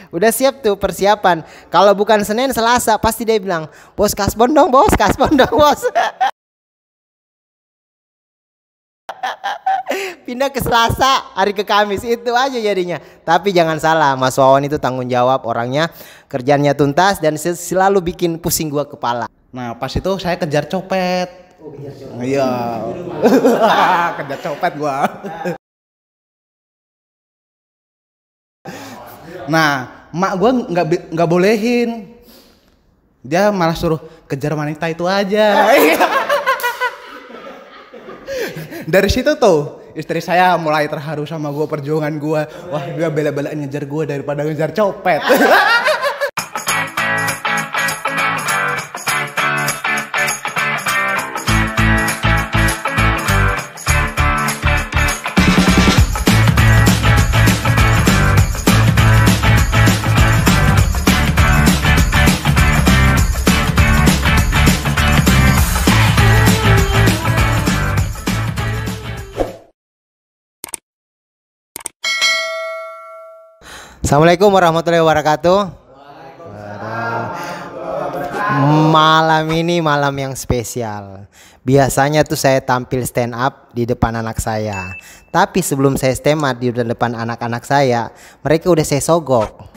Udah siap tuh persiapan. Kalau bukan Senin, Selasa pasti dia bilang, bos kasbon dong bos, kasbon dong bos. Pindah ke Selasa, hari ke Kamis, itu aja jadinya. Tapi jangan salah, Mas Wawan itu tanggung jawab orangnya, kerjanya tuntas dan selalu bikin pusing gua kepala. Nah pas itu saya kejar copet. Oh, kejar copet. Iya. Kejar copet gua. Nah mak gua nggak bolehin. Dia malah suruh kejar wanita itu aja. Dari situ tuh istri saya mulai terharu sama gue, perjuangan gue. Wah dia bela-belain ngejar gue daripada ngejar copet. Assalamualaikum warahmatullahi wabarakatuh. Malam ini malam yang spesial. Biasanya tuh saya tampil stand up di depan anak saya. Tapi sebelum saya stand up di depan anak-anak saya, mereka udah saya sogok.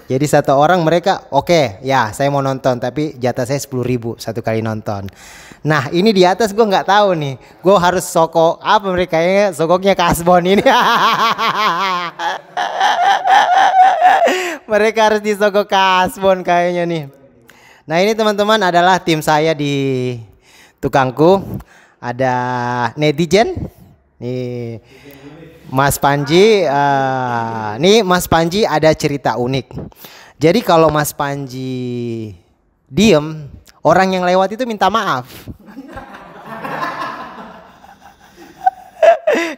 Jadi satu orang mereka oke, ya saya mau nonton, tapi jatah saya 10.000 satu kali nonton. Nah ini di atas gue nggak tahu nih, gue harus sogok apa, mereka ya sogoknya kasbon ini. Mereka harus disogok kasbon kayaknya nih. Nah ini teman-teman adalah tim saya di Tukangku. Ada netizen, nih Mas Panji. Nih Mas Panji ada cerita unik. Jadi kalau Mas Panji diem, orang yang lewat itu minta maaf.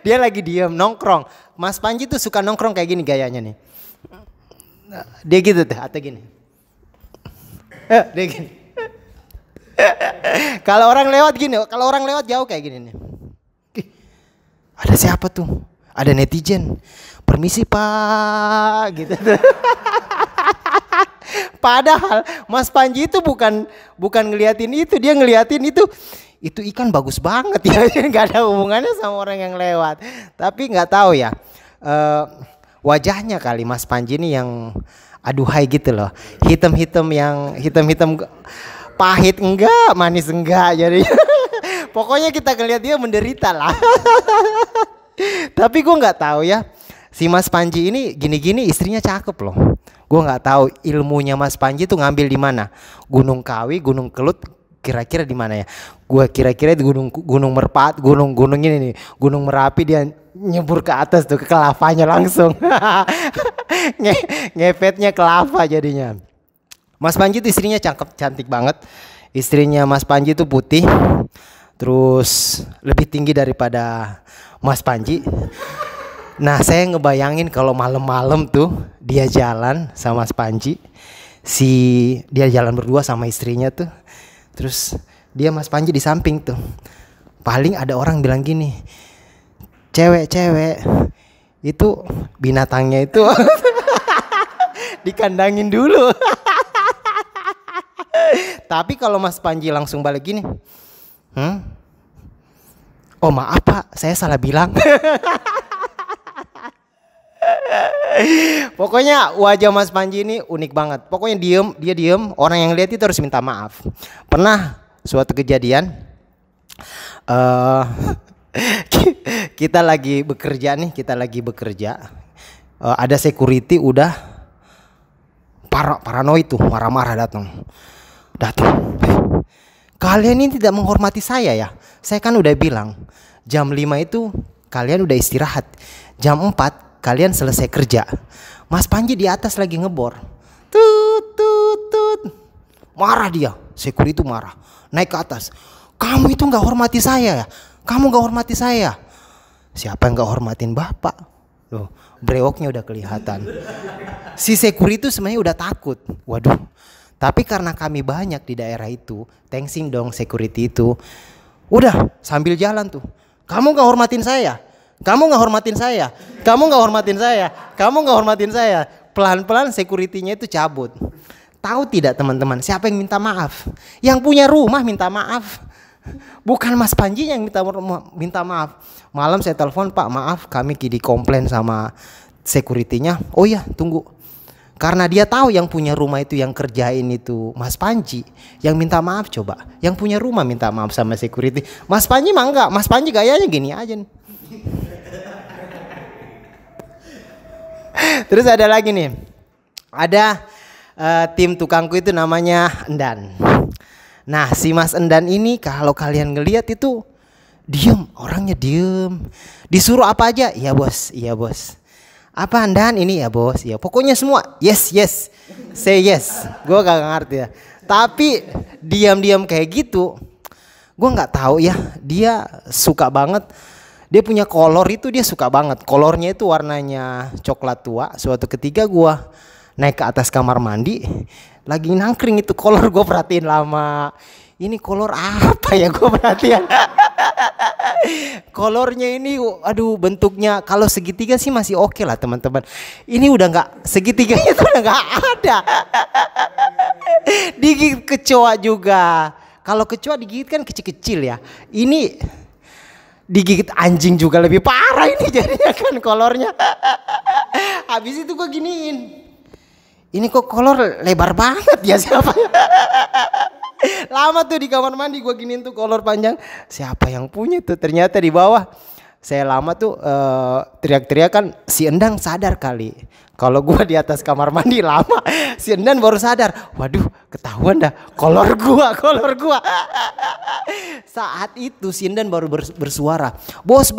Dia lagi diem nongkrong. Mas Panji tuh suka nongkrong kayak gini gayanya nih. Dia gitu tuh atau gini. Dia gini. Kalau orang lewat gini, kalau orang lewat jauh kayak gini nih. Ada siapa tuh? Ada netizen. Permisi Pak, gitu tuh. Padahal Mas Panji itu bukan ngeliatin itu, dia ngeliatin itu ikan bagus banget ya, nggak ada hubungannya sama orang yang lewat. Tapi nggak tahu ya, wajahnya kali Mas Panji ini yang aduhai gitu loh, hitam pahit enggak, manis enggak, jadi pokoknya kita ngeliat dia menderita lah. Tapi gue nggak tahu ya, si Mas Panji ini gini-gini istrinya cakep loh. Gue nggak tahu ilmunya Mas Panji tuh ngambil di mana, Gunung Kawi, Gunung Kelut, kira-kira di mana ya? Gue kira-kira di Gunung Merpat, gunung ini nih, Gunung Merapi, dia nyebur ke atas tuh ke lavanya langsung. Ngefetnya ke lava jadinya. Mas Panji tuh istrinya cakep, cantik banget. Istrinya Mas Panji tuh putih, terus lebih tinggi daripada Mas Panji. Nah saya ngebayangin kalau malam-malam tuh dia jalan sama Mas Panji, dia jalan berdua sama istrinya tuh, terus dia Mas Panji di samping tuh. Paling ada orang bilang gini, cewek itu binatangnya itu dikandangin dulu. Tapi kalau Mas Panji langsung balik gini, oh maaf Pak, saya salah bilang. Pokoknya wajah Mas Panji ini unik banget. Pokoknya dia diem, orang yang lihat itu harus minta maaf. Pernah suatu kejadian, kita lagi bekerja, ada security udah paranoid tuh, marah-marah datang. Kalian ini tidak menghormati saya ya. Saya kan udah bilang jam 5 itu kalian udah istirahat, jam 4 kalian selesai kerja. Mas Panji di atas lagi ngebor. Tut. Marah dia, security itu marah. Naik ke atas. Kamu itu gak hormati saya ya? Kamu gak hormati saya. Siapa yang gak hormatin bapak? Loh, brewoknya udah kelihatan. Si security itu sebenarnya udah takut. Waduh. Tapi karena kami banyak di daerah itu, thanksing dong security itu. Udah sambil jalan tuh. Kamu gak hormatin saya. Kamu gak hormatin saya. Kamu gak hormatin saya. Kamu gak hormatin saya. pelan-pelan security-nya itu cabut. Tahu tidak teman-teman, siapa yang minta maaf? Yang punya rumah minta maaf. Bukan Mas Panji yang minta maaf. Malam saya telepon, Pak maaf kami dikomplain sama security-nya. Oh iya tunggu. Karena dia tahu yang punya rumah itu yang kerjain itu Mas Panji. Yang minta maaf coba. Yang punya rumah minta maaf sama security. Mas Panji mah enggak. Mas Panji gayanya gini aja nih. Terus ada lagi nih. Ada tim tukangku itu namanya Endan. Nah si Mas Endan ini kalau kalian ngelihat itu diem, orangnya diem. Disuruh apa aja, iya bos, iya bos. Apa Endan ini ya bos, ya pokoknya semua yes yes, say yes. Gue gak ngerti ya. Tapi diam-diam kayak gitu, gue nggak tahu ya. Dia suka banget. Dia punya kolor itu dia suka banget. Kolornya itu warnanya coklat tua. Suatu ketika gue naik ke atas kamar mandi, lagi nangkring itu kolor, gue perhatiin lama. Ini kolor apa ya, gue perhatian. Kolornya ini, aduh bentuknya kalau segitiga sih masih oke lah teman-teman. Ini udah nggak, segitiganya tuh udah nggak ada. Digigit kecoa juga. Kalau kecoa digigit kan kecil-kecil ya. Ini digigit anjing juga lebih parah ini jadinya kan kolornya. Habis itu gue giniin. Ini kok kolor lebar banget ya siapa ya? Lama tuh di kamar mandi gue giniin tuh kolor panjang. Siapa yang punya tuh? Ternyata di bawah. Saya lama tuh teriak-teriak kan si Endang sadar kali. Kalau gue di atas kamar mandi lama, si Endang baru sadar. Waduh, ketahuan dah kolor gua. Saat itu si Endang baru bersuara. Bos,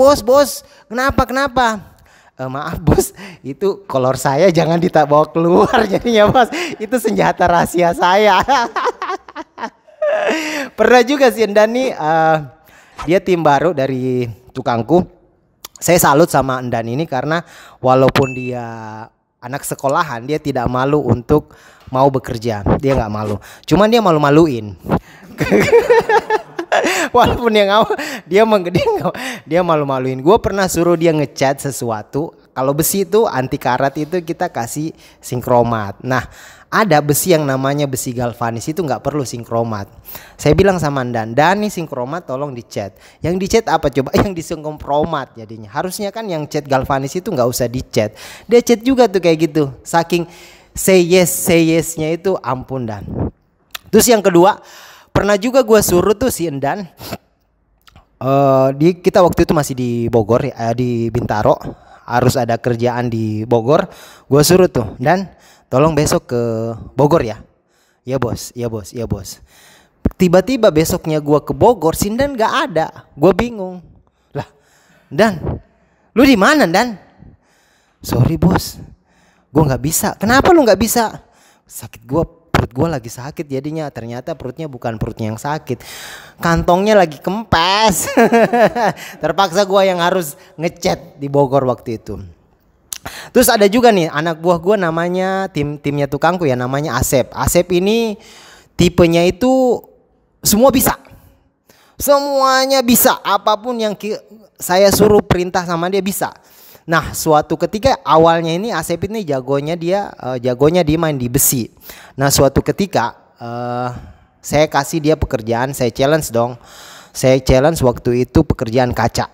kenapa? Maaf bos, itu kolor saya jangan bawa keluar jadinya bos. Itu senjata rahasia saya. Pernah juga si Endan nih, dia tim baru dari tukangku. Saya salut sama Endan ini karena walaupun dia anak sekolahan, dia tidak malu untuk mau bekerja. Dia nggak malu, cuman dia malu-maluin. Walaupun dia malu-maluin. Gue pernah suruh dia ngecat sesuatu. Kalau besi itu anti karat itu kita kasih sinkromat. Nah ada besi yang namanya besi galvanis itu nggak perlu sinkromat. Saya bilang sama Dan nih sinkromat tolong dicat. Yang dicat apa coba? Yang disinkromat jadinya. Harusnya kan yang cat galvanis itu nggak usah dicat. Dia cat juga tuh kayak gitu. Saking say yesnya itu ampun Dan. Terus yang kedua, pernah juga gue suruh tuh si Endan. Kita waktu itu masih di Bogor ya, di Bintaro. Harus ada kerjaan di Bogor. Gue suruh tuh Dan, tolong besok ke Bogor ya. Iya bos. Tiba-tiba besoknya gue ke Bogor, si Dan gak ada. Gue bingung. Lah, Dan, lu di mana Dan? Sorry bos, gue nggak bisa. Kenapa lu nggak bisa? Sakit gue. Perut gue lagi sakit jadinya. Ternyata perutnya bukan perutnya yang sakit, kantongnya lagi kempes. Terpaksa gue yang harus ngecat di Bogor waktu itu. Terus ada juga nih anak buah gue namanya timnya tukangku ya, namanya Asep. Asep ini tipenya itu semua bisa. Semuanya bisa, apapun yang saya suruh perintah sama dia bisa. Nah suatu ketika awalnya ini Asep ini jagonya dia main di besi. Nah suatu ketika saya kasih dia pekerjaan, saya challenge dong. Saya challenge waktu itu pekerjaan kaca.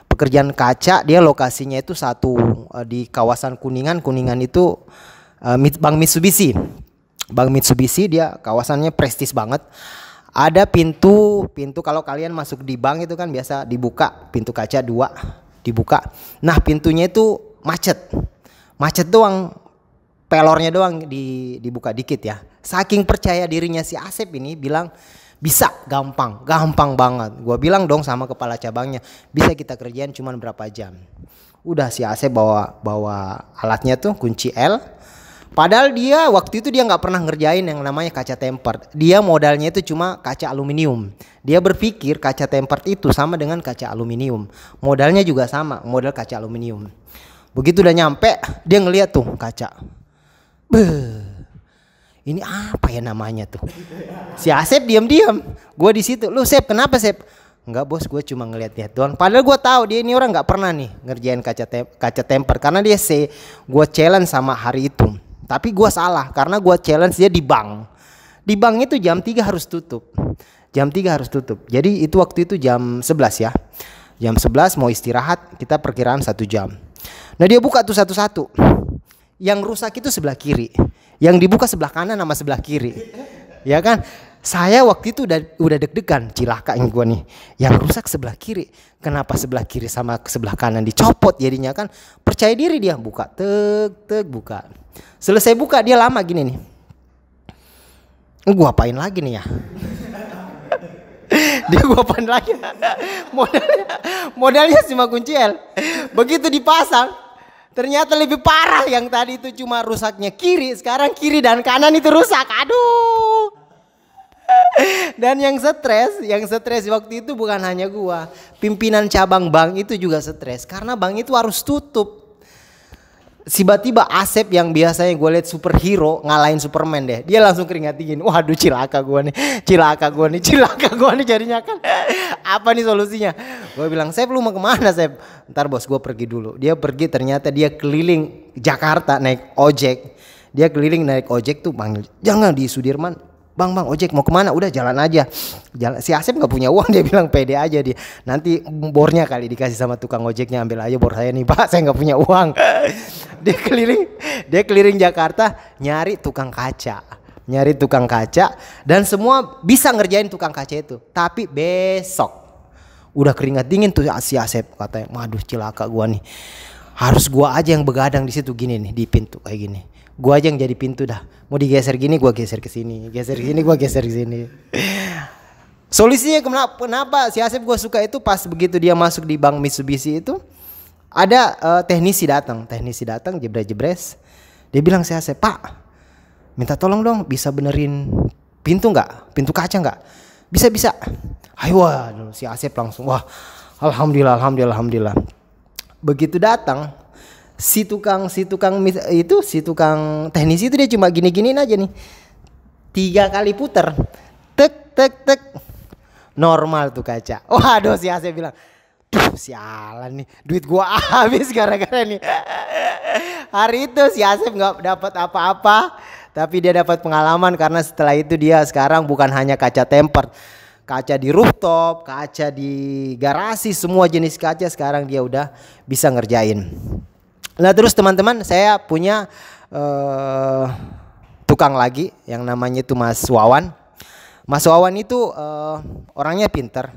Pekerjaan kaca dia lokasinya itu satu di kawasan Kuningan itu Bank Mitsubishi. Bank Mitsubishi dia kawasannya prestis banget. Ada pintu kalau kalian masuk di bank itu kan biasa dibuka pintu kaca 2 dibuka. Nah pintunya itu macet doang, pelornya doang dibuka dikit ya. Saking percaya dirinya si Asep ini bilang bisa, gampang banget. Gua bilang dong sama kepala cabangnya, bisa kita kerjain cuman berapa jam. Udah si Asep bawa alatnya tuh kunci L. Padahal dia waktu itu dia nggak pernah ngerjain yang namanya kaca tempered. Dia modalnya itu cuma kaca aluminium. Dia berpikir kaca tempered itu sama dengan kaca aluminium. Modalnya juga sama, modal kaca aluminium. Begitu udah nyampe, dia ngeliat tuh kaca. Ini apa ya namanya tuh? Si Asep diam-diam. Gue di situ. Lu Sep, kenapa Sep? Enggak bos, gue cuma ngeliat-liat doang. Padahal gue tahu dia ini orang nggak pernah nih ngerjain kaca temper karena dia gue challenge sama hari itu. Tapi gue salah karena gue challenge dia di bank. Di bank itu jam 3 harus tutup. Jam 3 harus tutup. Jadi itu waktu itu jam 11 ya. Jam 11 mau istirahat, kita perkiraan 1 jam. Nah dia buka tuh satu-satu. Yang rusak itu sebelah kiri. Yang dibuka sebelah kanan sama sebelah kiri. Ya kan? Saya waktu itu udah deg-degan, cilaka ini gua nih. Yang rusak sebelah kiri. Kenapa sebelah kiri sama sebelah kanan dicopot jadinya kan? Percaya diri dia buka, buka. Selesai buka dia lama gini nih. Gua apain lagi nih ya? Dia gua apain lagi? Modalnya cuma kunci L. Begitu dipasang, ternyata lebih parah. Yang tadi itu cuma rusaknya kiri, sekarang kiri dan kanan itu rusak. Aduh. Dan yang stres waktu itu bukan hanya gua, pimpinan cabang bank itu juga stres karena bank itu harus tutup. Tiba-tiba Asep yang biasanya gue liat superhero ngalahin Superman deh, dia langsung keringat dingin. Waduh cilaka gua nih jadinya kan. Apa nih solusinya? Gue bilang, Sep lu mau kemana Sep? Ntar bos gue pergi dulu. Dia pergi, ternyata dia keliling Jakarta naik ojek. Dia keliling naik ojek tuh panggil, jangan di Sudirman. Bang ojek mau kemana? Udah jalan aja. Si Asep nggak punya uang, dia bilang pede aja dia. Nanti bornya kali dikasih sama tukang ojeknya, ambil aja bor saya nih Pak, saya nggak punya uang. Dia keliling Jakarta nyari tukang kaca, dan semua bisa ngerjain tukang kaca itu. Tapi besok udah keringat dingin tuh si Asep katanya, waduh cilaka gua nih. Harus gua aja yang begadang di situ gini nih di pintu kayak gini. Gua aja yang jadi pintu dah. Mau digeser gini gua geser ke sini, gua geser ke sini. Solusinya kenapa si Asep gua suka itu pas begitu dia masuk di bank Mitsubishi itu ada teknisi datang jebres. Dia bilang si Asep, "Pak, minta tolong dong bisa benerin pintu kaca nggak?" Bisa. Ayo si Asep langsung wah alhamdulillah. Begitu datang si tukang teknisi itu dia cuma gini-giniin aja nih. 3 kali puter. Tek. Normal tuh kaca. Waduh si Asep bilang, "Duh sialan nih, duit gua habis gara-gara nih." Hari itu si Asep nggak dapat apa-apa, tapi dia dapat pengalaman karena setelah itu dia sekarang bukan hanya kaca temper. Kaca di rooftop, kaca di garasi, semua jenis kaca sekarang dia udah bisa ngerjain. Nah terus teman-teman, saya punya tukang lagi yang namanya itu Mas Wawan. Mas Wawan itu orangnya pinter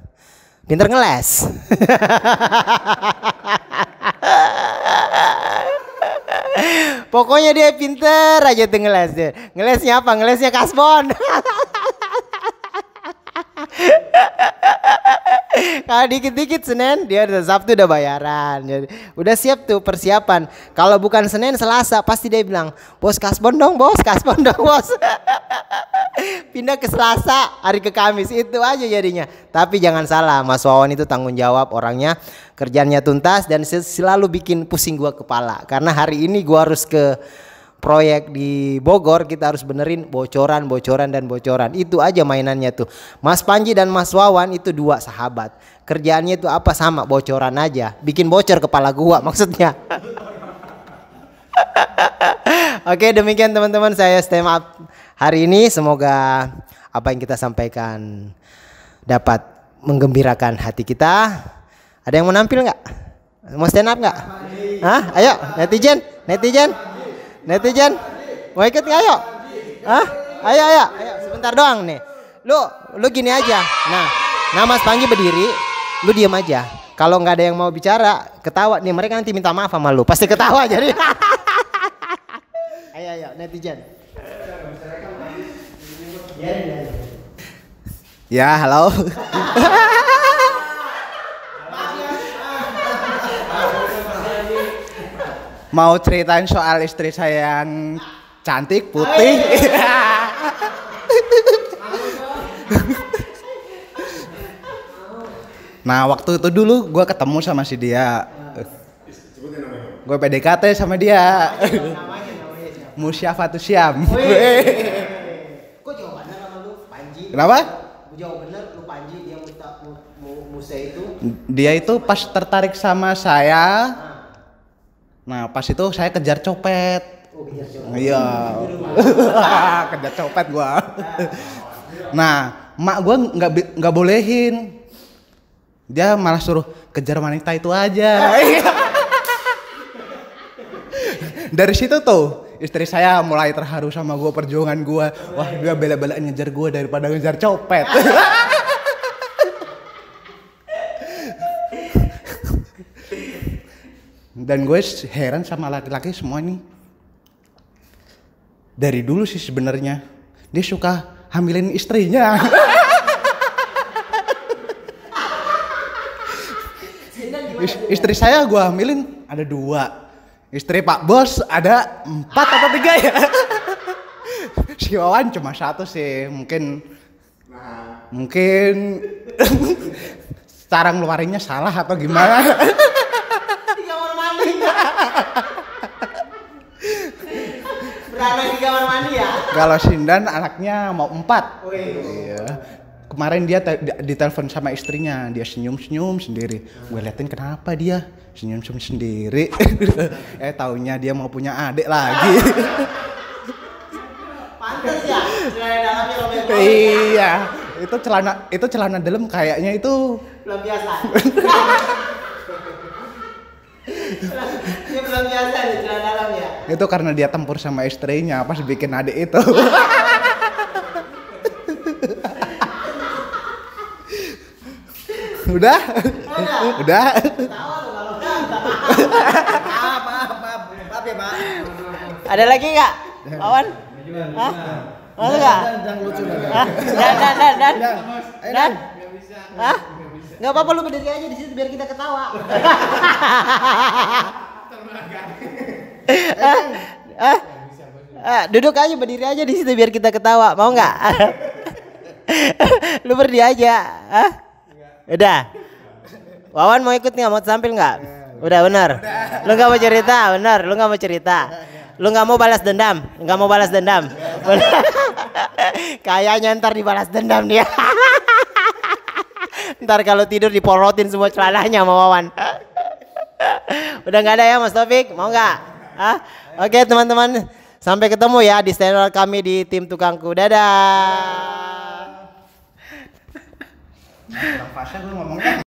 ngeles. Pokoknya dia pinter aja tuh ngeles deh. Ngelesnya apa? Ngelesnya kasbon. Kalau dikit-dikit Senin, dia Sabtu udah bayaran. Jadi, udah siap tuh persiapan. Kalau bukan Senin, Selasa pasti dia bilang, "Bos kasbon dong bos." Pindah ke Selasa, hari ke Kamis, itu aja jadinya. Tapi jangan salah, Mas Wawan itu tanggung jawab orangnya, kerjanya tuntas dan selalu bikin pusing gua kepala. Karena hari ini gua harus ke proyek di Bogor, kita harus benerin bocoran. Itu aja mainannya tuh. Mas Panji dan Mas Wawan itu 2 sahabat. Kerjaannya itu apa? Sama, bocoran aja. Bikin bocor kepala gua maksudnya. Oke, demikian teman-teman, saya stand up hari ini. Semoga apa yang kita sampaikan dapat menggembirakan hati kita. Ada yang mau nampil nggak? Mau stand up nggak? Hah? Ayo netizen, mau ikut nggak? Ayo. Hah? Ayo, sebentar doang nih. Lu gini aja. Nah Mas Panji berdiri, lu diam aja. Kalau nggak ada yang mau bicara, ketawa nih, mereka nanti minta maaf sama lu. Pasti ketawa jadi. Ayo netizen. Ya, halo. Mau ceritain soal istri saya yang cantik, putih. Nah, waktu itu dulu gue ketemu sama si dia. Gue PDKT sama dia. Musyafatus Syam. Kok jawabannya sama lu Panji? Kenapa? Jawab bener lu Panji, dia Muse itu? Dia itu pas tertarik sama saya. Nah pas itu saya kejar copet. Oh, kejar copet. Iya. Kejar copet gua. Nah mak gua nggak bolehin. Dia malah suruh kejar wanita itu aja. Dari situ tuh istri saya mulai terharu sama gua, perjuangan gua. Wah dia bela-belain ngejar gua daripada ngejar copet. Dan gue heran sama laki-laki semua nih. Dari dulu sih sebenarnya dia suka hamilin istrinya. Istri saya gue hamilin ada 2. Istri Pak Bos ada 4 atau 3 ya. Si Wawan cuma 1 sih. Mungkin cara ngeluarinnya salah atau gimana. Beranak di kamar mandi ya? Kalau Sindan anaknya mau 4. Oh, iya. Kemarin dia ditelepon sama istrinya, dia senyum-senyum sendiri. Gue liatin kenapa dia senyum-senyum sendiri. Taunya dia mau punya adik lagi. Pantes ya, celana dalamnya robek. Iya, itu celana dalam kayaknya itu Belum biasa. Dia belum biasa nih celana dalam ya. itu karena dia tempur sama istrinya pas bikin adik itu. Udah? Udah? Tahu lo kalau maaf ya, Pak. Ada lagi enggak? Wawan? Hah? Masuk enggak? Dan lucu Hah? Dan. Hah? Enggak apa-apa lu berdiri aja di situ biar kita ketawa. Duduk aja, berdiri aja di situ biar kita ketawa. Mau nggak? Lu berdiri aja. Hah? Udah. Wawan mau ikut nggak? Mau tampil nggak? Udah benar. Lu nggak mau cerita, benar. Lu nggak mau cerita. Lu nggak mau balas dendam, nggak mau balas dendam. Kayaknya ntar dibalas dendam dia. Ntar kalau tidur diporotin semua celananya sama Wawan. Udah nggak ada ya Mas Taufik? Mau nggak? Hah? Oke teman-teman, sampai ketemu ya di channel kami di Tim Tukangku. Dadah. Kurang fase gue ngomongnya.